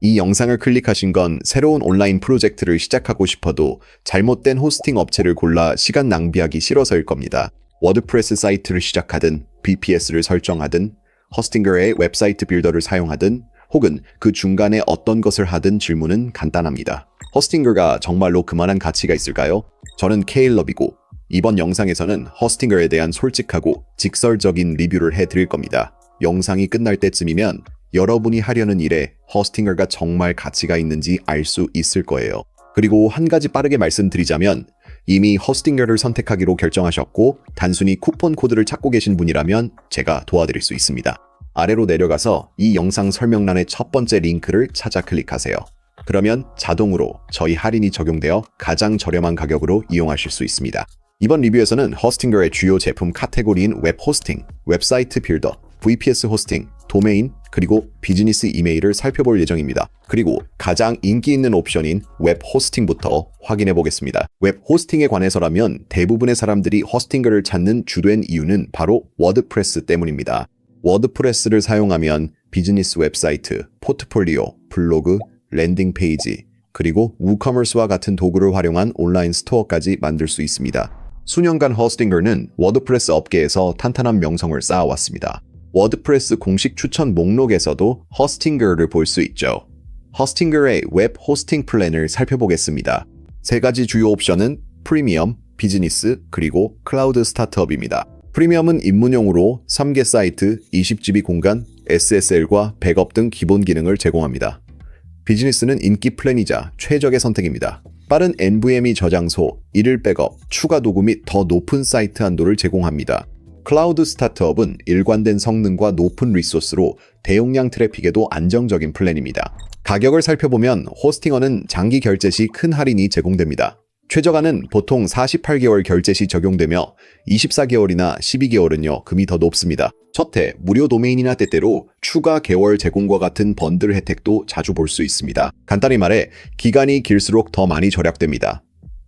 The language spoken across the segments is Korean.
이 영상을 클릭하신 건 새로운 온라인 프로젝트를 시작하고 싶어도 잘못된 호스팅 업체를 골라 시간 낭비하기 싫어서일 겁니다. 워드프레스 사이트를 시작하든 VPS를 설정하든 허스팅거의 웹사이트 빌더를 사용하든 혹은 그 중간에 어떤 것을 하든 질문은 간단합니다. 허스팅거가 정말로 그만한 가치가 있을까요? 저는 케일럽이고 이번 영상에서는 허스팅거에 대한 솔직하고 직설적인 리뷰를 해드릴 겁니다. 영상이 끝날 때쯤이면 여러분이 하려는 일에 허스팅거가 정말 가치가 있는지 알 수 있을 거예요. 그리고 한 가지 빠르게 말씀드리자면 이미 허스팅거를 선택하기로 결정하셨고 단순히 쿠폰 코드를 찾고 계신 분이라면 제가 도와드릴 수 있습니다. 아래로 내려가서 이 영상 설명란의 첫 번째 링크를 찾아 클릭하세요. 그러면 자동으로 저희 할인이 적용되어 가장 저렴한 가격으로 이용하실 수 있습니다. 이번 리뷰에서는 허스팅거의 주요 제품 카테고리인 웹 호스팅, 웹사이트 빌더, VPS 호스팅, 도메인, 그리고 비즈니스 이메일을 살펴볼 예정입니다. 그리고 가장 인기 있는 옵션인 웹 호스팅부터 확인해 보겠습니다. 웹 호스팅에 관해서라면 대부분의 사람들이 허스팅거를 찾는 주된 이유는 바로 워드프레스 때문입니다. 워드프레스를 사용하면 비즈니스 웹사이트, 포트폴리오, 블로그, 랜딩 페이지, 그리고 우커머스와 같은 도구를 활용한 온라인 스토어까지 만들 수 있습니다. 수년간 허스팅거는 워드프레스 업계에서 탄탄한 명성을 쌓아왔습니다. 워드프레스 공식 추천 목록에서도 허스팅거를 볼 수 있죠. 허스팅거의 웹 호스팅 플랜을 살펴보겠습니다. 세 가지 주요 옵션은 프리미엄, 비즈니스, 그리고 클라우드 스타트업입니다. 프리미엄은 입문용으로 3개 사이트, 20GB 공간, SSL과 백업 등 기본 기능을 제공합니다. 비즈니스는 인기 플랜이자 최적의 선택입니다. 빠른 NVMe 저장소, 일일 백업, 추가 도구 및 더 높은 사이트 한도를 제공합니다. 클라우드 스타트업은 일관된 성능과 높은 리소스로 대용량 트래픽에도 안정적인 플랜입니다. 가격을 살펴보면 호스팅어는 장기 결제 시 큰 할인이 제공됩니다. 최저가는 보통 48개월 결제 시 적용되며 24개월이나 12개월은요 금이 더 높습니다. 첫해 무료 도메인이나 때때로 추가 개월 제공과 같은 번들 혜택도 자주 볼 수 있습니다. 간단히 말해 기간이 길수록 더 많이 절약됩니다.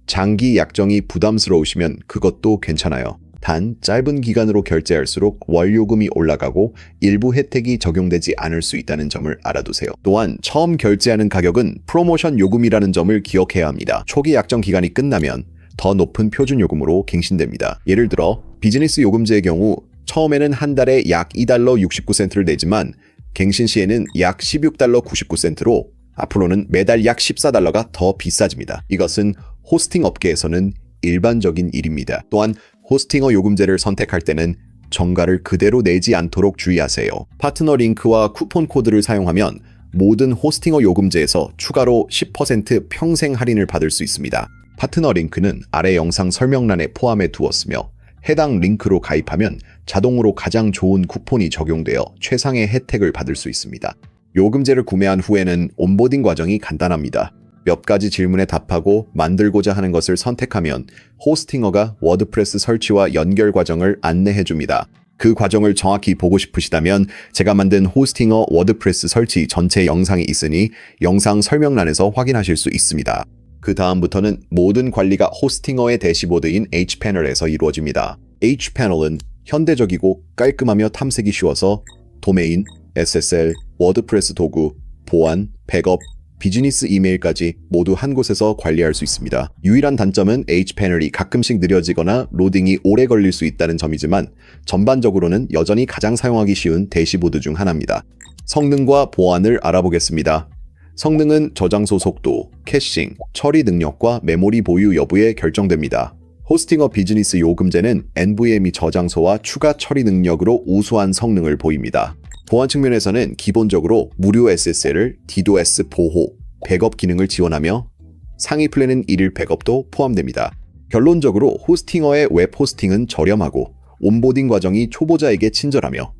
장기 약정이 부담스러우시면 그것도 괜찮아요. 단 짧은 기간으로 결제할수록 월 요금이 올라가고 일부 혜택이 적용되지 않을 수 있다는 점을 알아두세요. 또한 처음 결제하는 가격은 프로모션 요금이라는 점을 기억해야 합니다. 초기 약정 기간이 끝나면 더 높은 표준 요금으로 갱신됩니다. 예를 들어 비즈니스 요금제의 경우 처음에는 한 달에 약 2달러 69센트를 내지만 갱신 시에는 약 16달러 99센트로 앞으로는 매달 약 14달러가 더 비싸집니다. 이것은 호스팅 업계에서는 일반적인 일입니다. 또한 호스팅어 요금제를 선택할 때는 정가를 그대로 내지 않도록 주의하세요. 파트너 링크와 쿠폰 코드를 사용하면 모든 호스팅어 요금제에서 추가로 10% 평생 할인을 받을 수 있습니다. 파트너 링크는 아래 영상 설명란에 포함해 두었으며 해당 링크로 가입하면 자동으로 가장 좋은 쿠폰이 적용되어 최상의 혜택을 받을 수 있습니다. 요금제를 구매한 후에는 온보딩 과정이 간단합니다. 몇 가지 질문에 답하고 만들고자 하는 것을 선택하면 호스팅어가 워드프레스 설치와 연결 과정을 안내해줍니다. 그 과정을 정확히 보고 싶으시다면 제가 만든 호스팅어 워드프레스 설치 전체 영상이 있으니 영상 설명란에서 확인하실 수 있습니다. 그 다음부터는 모든 관리가 호스팅어의 대시보드인 H패널에서 이루어집니다. H패널은 현대적이고 깔끔하며 탐색이 쉬워서 도메인, SSL, 워드프레스 도구, 보안, 백업, 비즈니스 이메일까지 모두 한 곳에서 관리할 수 있습니다. 유일한 단점은 H패널이 가끔씩 느려지거나 로딩이 오래 걸릴 수 있다는 점이지만 전반적으로는 여전히 가장 사용하기 쉬운 대시보드 중 하나입니다. 성능과 보안을 알아보겠습니다. 성능은 저장소 속도, 캐싱, 처리 능력과 메모리 보유 여부에 결정됩니다. 호스팅어 비즈니스 요금제는 NVMe 저장소와 추가 처리 능력으로 우수한 성능을 보입니다. 보안 측면에서는 기본적으로 무료 SSL을 DDoS 보호, 백업 기능을 지원하며 상위 플랜은 일일 백업도 포함됩니다. 결론적으로 호스팅어의 웹 호스팅은 저렴하고 온보딩 과정이 초보자에게 친절하며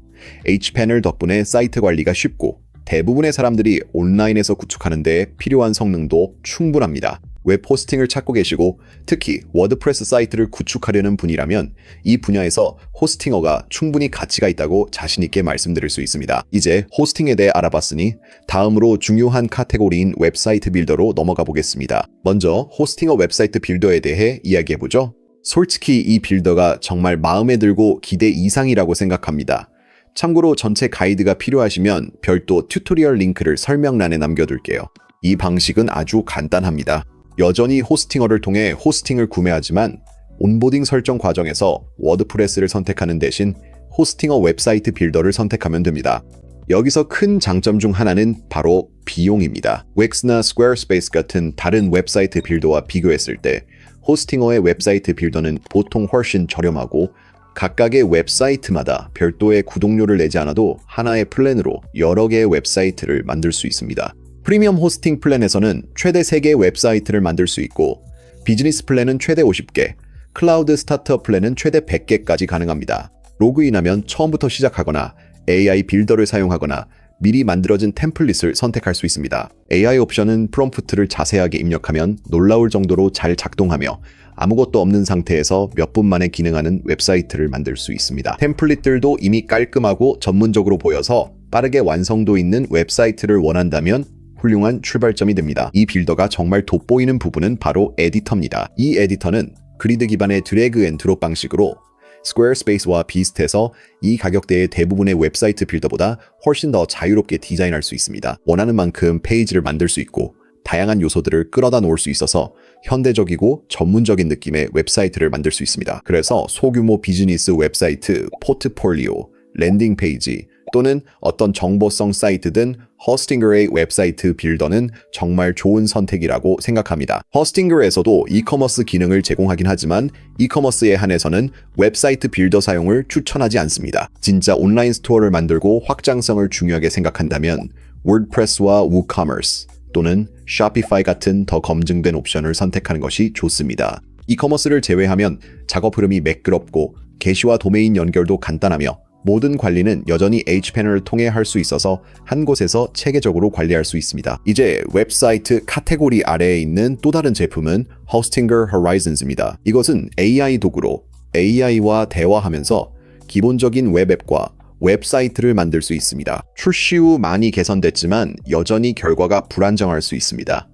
H패널 덕분에 사이트 관리가 쉽고 대부분의 사람들이 온라인에서 구축하는 데 필요한 성능도 충분합니다. 웹 호스팅을 찾고 계시고 특히 워드프레스 사이트를 구축하려는 분이라면 이 분야에서 호스팅어가 충분히 가치가 있다고 자신 있게 말씀드릴 수 있습니다. 이제 호스팅에 대해 알아봤으니 다음으로 중요한 카테고리인 웹사이트 빌더로 넘어가 보겠습니다. 먼저 호스팅어 웹사이트 빌더에 대해 이야기해보죠. 솔직히 이 빌더가 정말 마음에 들고 기대 이상이라고 생각합니다. 참고로 전체 가이드가 필요하시면 별도 튜토리얼 링크를 설명란에 남겨둘게요. 이 방식은 아주 간단합니다. 여전히 호스팅어를 통해 호스팅을 구매하지만 온보딩 설정 과정에서 워드프레스를 선택하는 대신 호스팅어 웹사이트 빌더를 선택하면 됩니다. 여기서 큰 장점 중 하나는 바로 비용입니다. 웩스나 스퀘어스페이스 같은 다른 웹사이트 빌더와 비교했을 때 호스팅어의 웹사이트 빌더는 보통 훨씬 저렴하고 각각의 웹사이트마다 별도의 구독료를 내지 않아도 하나의 플랜으로 여러 개의 웹사이트를 만들 수 있습니다. 프리미엄 호스팅 플랜에서는 최대 3개의 웹사이트를 만들 수 있고 비즈니스 플랜은 최대 50개, 클라우드 스타트업 플랜은 최대 100개까지 가능합니다. 로그인하면 처음부터 시작하거나 AI 빌더를 사용하거나 미리 만들어진 템플릿을 선택할 수 있습니다. AI 옵션은 프롬프트를 자세하게 입력하면 놀라울 정도로 잘 작동하며 아무것도 없는 상태에서 몇 분 만에 기능하는 웹사이트를 만들 수 있습니다. 템플릿들도 이미 깔끔하고 전문적으로 보여서 빠르게 완성도 있는 웹사이트를 원한다면 훌륭한 출발점이 됩니다. 이 빌더가 정말 돋보이는 부분은 바로 에디터입니다. 이 에디터는 그리드 기반의 드래그 앤 드롭 방식으로 스퀘어스페이스와 비슷해서 이 가격대의 대부분의 웹사이트 빌더보다 훨씬 더 자유롭게 디자인할 수 있습니다. 원하는 만큼 페이지를 만들 수 있고 다양한 요소들을 끌어다 놓을 수 있어서 현대적이고 전문적인 느낌의 웹사이트를 만들 수 있습니다. 그래서 소규모 비즈니스 웹사이트, 포트폴리오, 랜딩 페이지 또는 어떤 정보성 사이트든 허스팅글의 웹사이트 빌더는 정말 좋은 선택이라고 생각합니다. 허스팅글에서도 이커머스 기능을 제공하긴 하지만 이커머스에 한해서는 웹사이트 빌더 사용을 추천하지 않습니다. 진짜 온라인 스토어를 만들고 확장성을 중요하게 생각한다면 워드프레스와 우커머스 또는 쇼피파이 같은 더 검증된 옵션을 선택하는 것이 좋습니다. 이커머스를 제외하면 작업 흐름이 매끄럽고 게시와 도메인 연결도 간단하며 모든 관리는 여전히 H패널을 통해 할 수 있어서 한 곳에서 체계적으로 관리할 수 있습니다. 이제 웹사이트 카테고리 아래에 있는 또 다른 제품은 Hostinger Horizons입니다. 이것은 AI 도구로 AI와 대화하면서 기본적인 웹앱과 웹사이트를 만들 수 있습니다. 출시 후 많이 개선됐지만 여전히 결과가 불안정할 수 있습니다.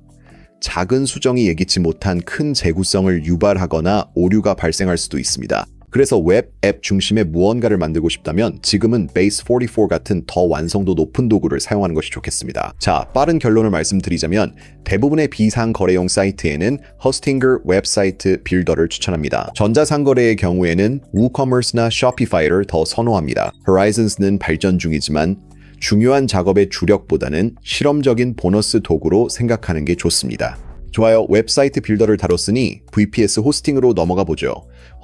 작은 수정이 예기치 못한 큰 재구성을 유발하거나 오류가 발생할 수도 있습니다. 그래서 웹 앱 중심의 무언가를 만들고 싶다면 지금은 Base 44 같은 더 완성도 높은 도구를 사용하는 것이 좋겠습니다. 자, 빠른 결론을 말씀드리자면 대부분의 비상거래용 사이트에는 허스팅글 웹사이트 빌더를 추천합니다. 전자상거래의 경우에는 WooCommerce나 Shopify를 더 선호합니다. Horizons는 발전 중이지만 중요한 작업의 주력보다는 실험적인 보너스 도구로 생각하는 게 좋습니다. 좋아요, 웹사이트 빌더를 다뤘으니 VPS 호스팅으로 넘어가 보죠.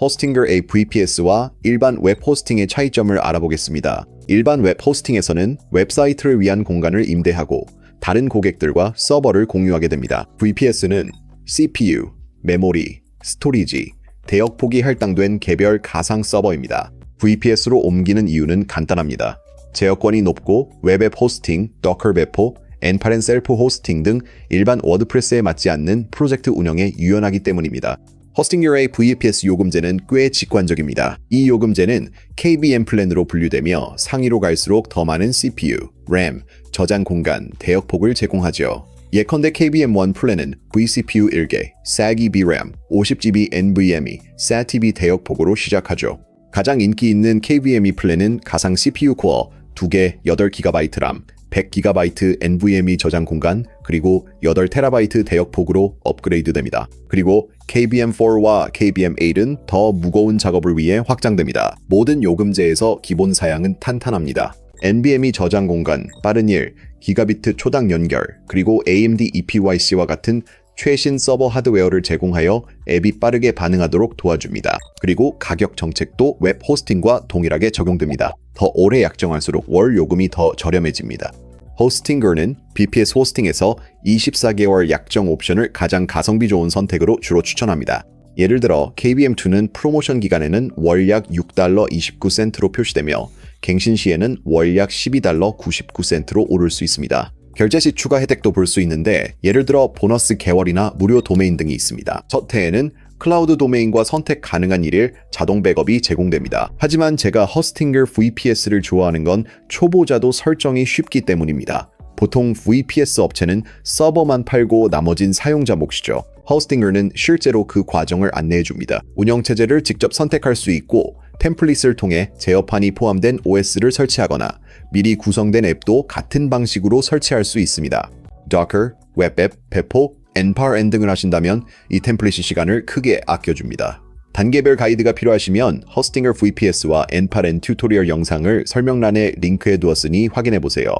호스팅글 VPS와 일반 웹 호스팅의 차이점을 알아보겠습니다. 일반 웹 호스팅에서는 웹사이트를 위한 공간을 임대하고 다른 고객들과 서버를 공유하게 됩니다. VPS는 CPU, 메모리, 스토리지, 대역폭이 할당된 개별 가상 서버입니다. VPS로 옮기는 이유는 간단합니다. 제어권이 높고 웹앱 호스팅, 도커 배포, 엔파렌 셀프 호스팅 등 일반 워드프레스에 맞지 않는 프로젝트 운영에 유연하기 때문입니다. 허스팅률의 VPS 요금제는 꽤 직관적입니다. 이 요금제는 KVM 플랜으로 분류되며 상위로 갈수록 더 많은 CPU, RAM, 저장 공간, 대역폭을 제공하죠. 예컨대 KVM1 플랜은 vCPU 1개, 4GB RAM, 50GB NVMe, SATA-TV 대역폭으로 시작하죠. 가장 인기 있는 KVMe 플랜은 가상 CPU 코어 2개, 8GB 램, 100GB NVMe 저장 공간, 그리고 8TB 대역폭으로 업그레이드됩니다. 그리고 KVM4와 KVM8은 더 무거운 작업을 위해 확장됩니다. 모든 요금제에서 기본 사양은 탄탄합니다. NVMe 저장 공간, 빠른 일, 기가비트 초당 연결, 그리고 AMD EPYC와 같은 최신 서버 하드웨어를 제공하여 앱이 빠르게 반응하도록 도와줍니다. 그리고 가격 정책도 웹 호스팅과 동일하게 적용됩니다. 더 오래 약정할수록 월 요금이 더 저렴해집니다. 호스팅글은 BPS 호스팅에서 24개월 약정 옵션을 가장 가성비 좋은 선택으로 주로 추천합니다. 예를 들어 KVM2는 프로모션 기간에는 월 약 $6 29센트로 표시되며 갱신 시에는 월 약 $12 99센트로 오를 수 있습니다. 결제 시 추가 혜택도 볼 수 있는데 예를 들어 보너스 개월이나 무료 도메인 등이 있습니다. 첫 해에는 클라우드 도메인과 선택 가능한 1일 자동 백업이 제공됩니다. 하지만 제가 허스팅글 VPS를 좋아하는 건 초보자도 설정이 쉽기 때문입니다. 보통 VPS 업체는 서버만 팔고 나머진 사용자 몫이죠. 허스팅글은 실제로 그 과정을 안내해줍니다. 운영체제를 직접 선택할 수 있고 템플릿을 통해 제어판이 포함된 OS를 설치하거나 미리 구성된 앱도 같은 방식으로 설치할 수 있습니다. Docker, 웹앱, 배포, npar 등을 하신다면 이 템플릿이 시간을 크게 아껴줍니다. 단계별 가이드가 필요하시면 Hostinger VPS와 npar 튜토리얼 영상을 설명란에 링크해 두었으니 확인해보세요.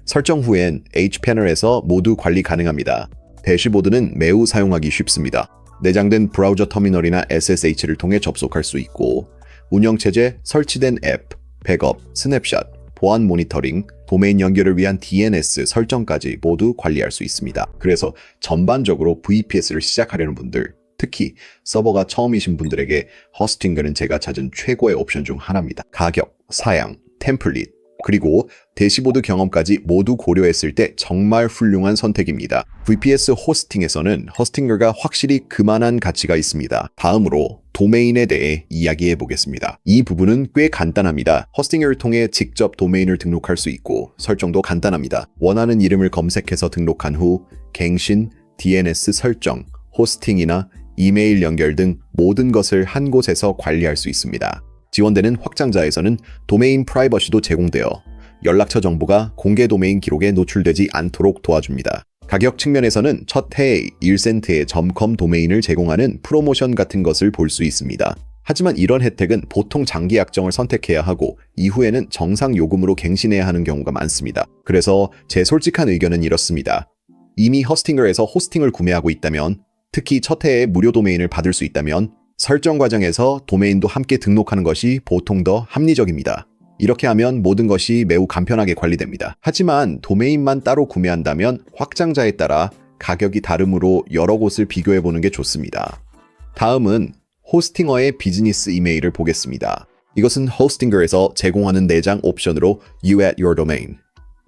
설정 후엔 H패널에서 모두 관리 가능합니다. 대시보드는 매우 사용하기 쉽습니다. 내장된 브라우저 터미널이나 SSH를 통해 접속할 수 있고 운영체제, 설치된 앱, 백업, 스냅샷, 보안 모니터링, 도메인 연결을 위한 DNS 설정까지 모두 관리할 수 있습니다. 그래서 전반적으로 VPS를 시작하려는 분들, 특히 서버가 처음이신 분들에게 허스팅글은 제가 찾은 최고의 옵션 중 하나입니다. 가격, 사양, 템플릿, 그리고 대시보드 경험까지 모두 고려했을 때 정말 훌륭한 선택입니다. VPS 호스팅에서는 허스팅글가 확실히 그만한 가치가 있습니다. 다음으로 도메인에 대해 이야기해 보겠습니다. 이 부분은 꽤 간단합니다. 허스팅을 통해 직접 도메인을 등록할 수 있고 설정도 간단합니다. 원하는 이름을 검색해서 등록한 후 갱신, DNS 설정, 호스팅이나 이메일 연결 등 모든 것을 한 곳에서 관리할 수 있습니다. 지원되는 확장자에서는 도메인 프라이버시도 제공되어 연락처 정보가 공개 도메인 기록에 노출되지 않도록 도와줍니다. 가격 측면에서는 첫 해에 1센트의 .com 도메인을 제공하는 프로모션 같은 것을 볼 수 있습니다. 하지만 이런 혜택은 보통 장기 약정을 선택해야 하고 이후에는 정상 요금으로 갱신해야 하는 경우가 많습니다. 그래서 제 솔직한 의견은 이렇습니다. 이미 허스팅글에서 호스팅을 구매하고 있다면, 특히 첫 해에 무료 도메인을 받을 수 있다면 설정 과정에서 도메인도 함께 등록하는 것이 보통 더 합리적입니다. 이렇게 하면 모든 것이 매우 간편하게 관리됩니다. 하지만 도메인만 따로 구매한다면 확장자에 따라 가격이 다르므로 여러 곳을 비교해보는 게 좋습니다. 다음은 호스팅어의 비즈니스 이메일을 보겠습니다. 이것은 호스팅글에서 제공하는 내장 옵션으로 You at your domain,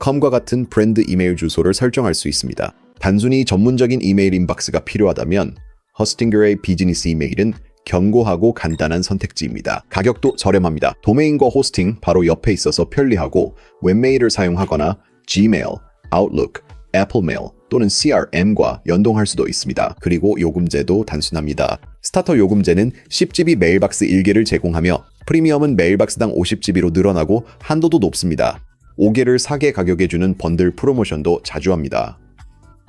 com과 같은 브랜드 이메일 주소를 설정할 수 있습니다. 단순히 전문적인 이메일 인박스가 필요하다면 허스팅글의 비즈니스 이메일은 견고하고 간단한 선택지입니다. 가격도 저렴합니다. 도메인과 호스팅 바로 옆에 있어서 편리하고 웹메일을 사용하거나 Gmail, Outlook, 애플메일 또는 CRM과 연동할 수도 있습니다. 그리고 요금제도 단순합니다. 스타터 요금제는 10GB 메일박스 1개를 제공하며 프리미엄은 메일박스당 50GB로 늘어나고 한도도 높습니다. 5개를 4개 가격에 주는 번들 프로모션도 자주 합니다.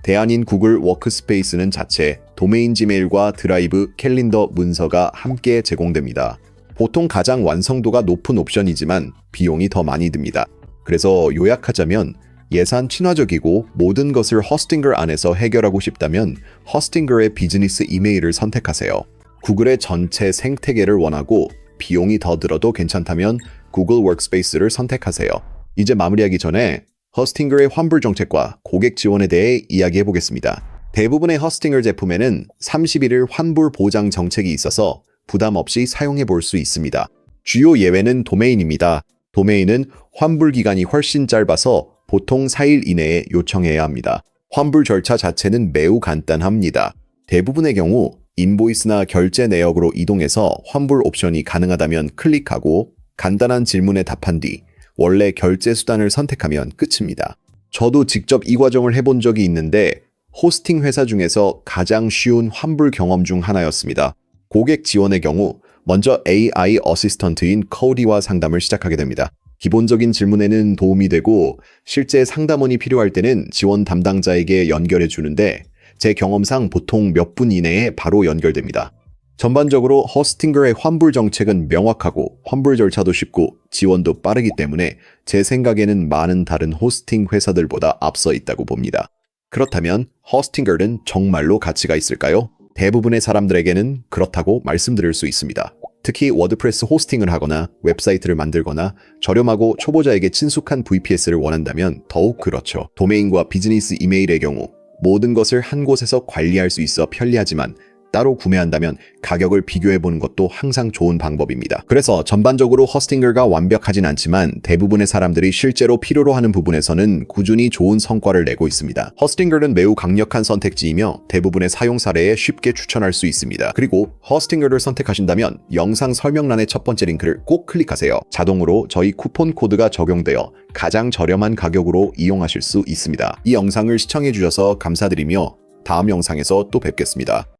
대안인 구글 워크스페이스는 자체 도메인 지메일과 드라이브, 캘린더, 문서가 함께 제공됩니다. 보통 가장 완성도가 높은 옵션이지만 비용이 더 많이 듭니다. 그래서 요약하자면 예산 친화적이고 모든 것을 허스팅글 안에서 해결하고 싶다면 허스팅글의 비즈니스 이메일을 선택하세요. 구글의 전체 생태계를 원하고 비용이 더 들어도 괜찮다면 구글 워크스페이스를 선택하세요. 이제 마무리하기 전에 허스팅글의 환불 정책과 고객 지원에 대해 이야기해 보겠습니다. 대부분의 허스팅글 제품에는 30일 환불 보장 정책이 있어서 부담 없이 사용해 볼 수 있습니다. 주요 예외는 도메인입니다. 도메인은 환불 기간이 훨씬 짧아서 보통 4일 이내에 요청해야 합니다. 환불 절차 자체는 매우 간단합니다. 대부분의 경우 인보이스나 결제 내역으로 이동해서 환불 옵션이 가능하다면 클릭하고 간단한 질문에 답한 뒤 원래 결제 수단을 선택하면 끝입니다. 저도 직접 이 과정을 해본 적이 있는데 호스팅 회사 중에서 가장 쉬운 환불 경험 중 하나였습니다. 고객 지원의 경우 먼저 AI 어시스턴트인 코디와 상담을 시작하게 됩니다. 기본적인 질문에는 도움이 되고 실제 상담원이 필요할 때는 지원 담당자에게 연결해 주는데 제 경험상 보통 몇 분 이내에 바로 연결됩니다. 전반적으로 허스팅글의 환불 정책은 명확하고 환불 절차도 쉽고 지원도 빠르기 때문에 제 생각에는 많은 다른 호스팅 회사들보다 앞서 있다고 봅니다. 그렇다면 허스팅글은 정말로 가치가 있을까요? 대부분의 사람들에게는 그렇다고 말씀드릴 수 있습니다. 특히 워드프레스 호스팅을 하거나 웹사이트를 만들거나 저렴하고 초보자에게 친숙한 VPS를 원한다면 더욱 그렇죠. 도메인과 비즈니스 이메일의 경우 모든 것을 한 곳에서 관리할 수 있어 편리하지만 따로 구매한다면 가격을 비교해보는 것도 항상 좋은 방법입니다. 그래서 전반적으로 허스팅글가 완벽하진 않지만 대부분의 사람들이 실제로 필요로 하는 부분에서는 꾸준히 좋은 성과를 내고 있습니다. 허스팅글은 매우 강력한 선택지이며 대부분의 사용 사례에 쉽게 추천할 수 있습니다. 그리고 허스팅글을 선택하신다면 영상 설명란의 첫 번째 링크를 꼭 클릭하세요. 자동으로 저희 쿠폰 코드가 적용되어 가장 저렴한 가격으로 이용하실 수 있습니다. 이 영상을 시청해주셔서 감사드리며 다음 영상에서 또 뵙겠습니다.